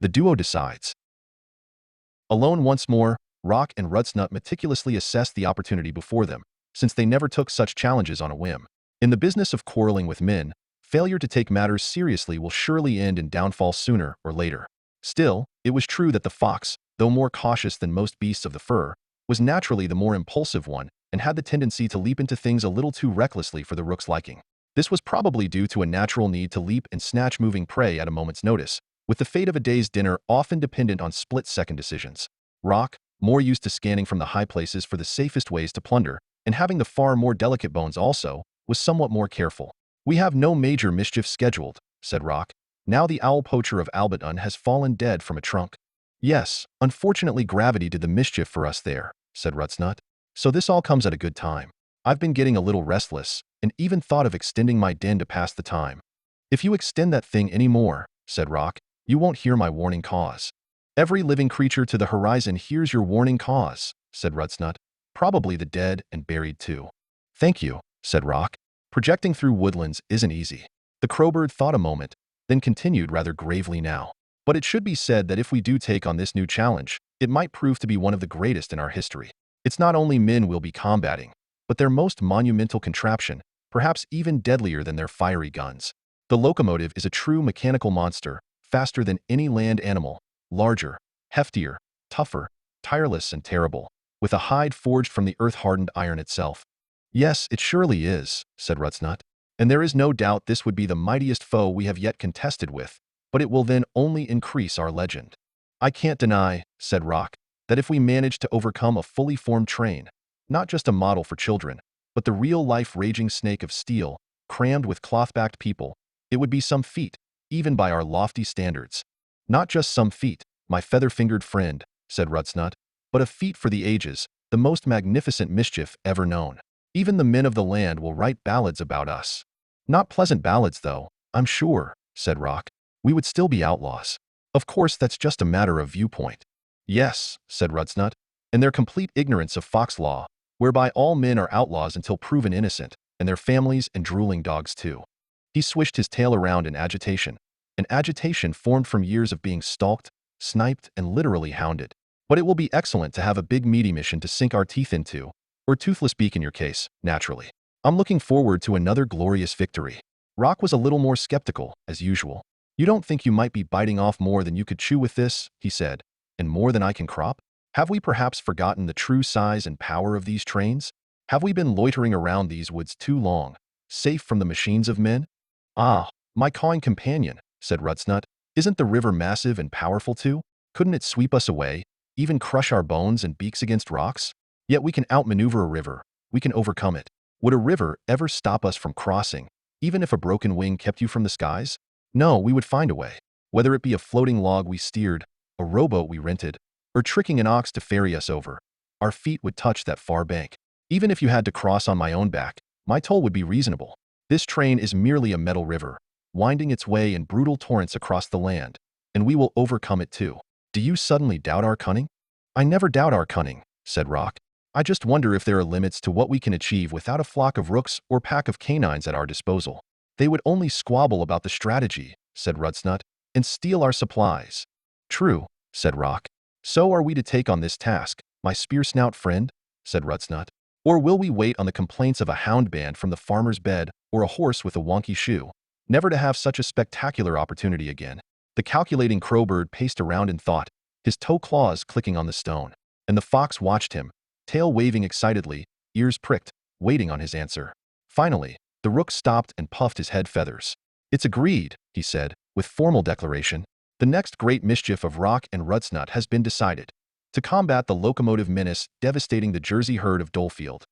The duo decides. Alone once more, Rock and Rutsnut meticulously assessed the opportunity before them, since they never took such challenges on a whim. In the business of quarreling with men, failure to take matters seriously will surely end in downfall sooner or later. Still, it was true that the fox, though more cautious than most beasts of the fur, was naturally the more impulsive one and had the tendency to leap into things a little too recklessly for the rook's liking. This was probably due to a natural need to leap and snatch moving prey at a moment's notice, with the fate of a day's dinner often dependent on split-second decisions. Rock, more used to scanning from the high places for the safest ways to plunder, and having the far more delicate bones also, was somewhat more careful. "We have no major mischief scheduled," said Rock. "Now the owl poacher of Albiton has fallen dead from a trunk." "Yes, unfortunately gravity did the mischief for us there," said Rutsnut. "So this all comes at a good time. I've been getting a little restless, and even thought of extending my den to pass the time." "If you extend that thing any more," said Rock, "you won't hear my warning cause." "Every living creature to the horizon hears your warning cause," said Rutsnut. "Probably the dead and buried too." "Thank you," said Rock. "Projecting through woodlands isn't easy." The crowbird thought a moment, then continued rather gravely now. "But it should be said that if we do take on this new challenge, it might prove to be one of the greatest in our history. It's not only men we'll be combating, but their most monumental contraption, perhaps even deadlier than their fiery guns. The locomotive is a true mechanical monster, faster than any land animal, larger, heftier, tougher, tireless and terrible, with a hide forged from the earth-hardened iron itself." "Yes, it surely is," said Rutsnut. "And there is no doubt this would be the mightiest foe we have yet contested with, but it will then only increase our legend." "I can't deny," said Rock, "that if we manage to overcome a fully formed train, not just a model for children, but the real-life raging snake of steel, crammed with cloth-backed people, it would be some feat, even by our lofty standards." "Not just some feat, my feather-fingered friend," said Rutsnut, "but a feat for the ages, the most magnificent mischief ever known. Even the men of the land will write ballads about us." "Not pleasant ballads, though, I'm sure," said Rock. "We would still be outlaws." "Of course, that's just a matter of viewpoint." "Yes," said Rutsnut, "and their complete ignorance of fox law, whereby all men are outlaws until proven innocent, and their families and drooling dogs too." He swished his tail around in agitation, an agitation formed from years of being stalked, sniped, and literally hounded. "But it will be excellent to have a big meaty mission to sink our teeth into, or toothless beak in your case, naturally. I'm looking forward to another glorious victory." Rock was a little more skeptical, as usual. "You don't think you might be biting off more than you could chew with this?" he said. "And more than I can crop? Have we perhaps forgotten the true size and power of these trains? Have we been loitering around these woods too long, safe from the machines of men?" "Ah, my cawing companion," said Rutsnut, "isn't the river massive and powerful too? Couldn't it sweep us away, even crush our bones and beaks against rocks? Yet we can outmaneuver a river, we can overcome it. Would a river ever stop us from crossing, even if a broken wing kept you from the skies? No, we would find a way. Whether it be a floating log we steered, a rowboat we rented, or tricking an ox to ferry us over, our feet would touch that far bank. Even if you had to cross on my own back, my toll would be reasonable. This train is merely a metal river, winding its way in brutal torrents across the land, and we will overcome it too. Do you suddenly doubt our cunning?" "I never doubt our cunning," said Rock. "I just wonder if there are limits to what we can achieve without a flock of rooks or pack of canines at our disposal." "They would only squabble about the strategy," said Rutsnut, "and steal our supplies." "True," said Rock. "So are we to take on this task, my spear-snout friend?" said Rutsnut. "Or will we wait on the complaints of a hound band from the farmer's bed or a horse with a wonky shoe, never to have such a spectacular opportunity again?" The calculating crowbird paced around in thought, his toe claws clicking on the stone, and the fox watched him, tail waving excitedly, ears pricked, waiting on his answer. Finally, the rook stopped and puffed his head feathers. "It's agreed," he said, with formal declaration. "The next great mischief of Rock and Rutsnut has been decided. To combat the locomotive menace devastating the Jersey herd of Dolefield,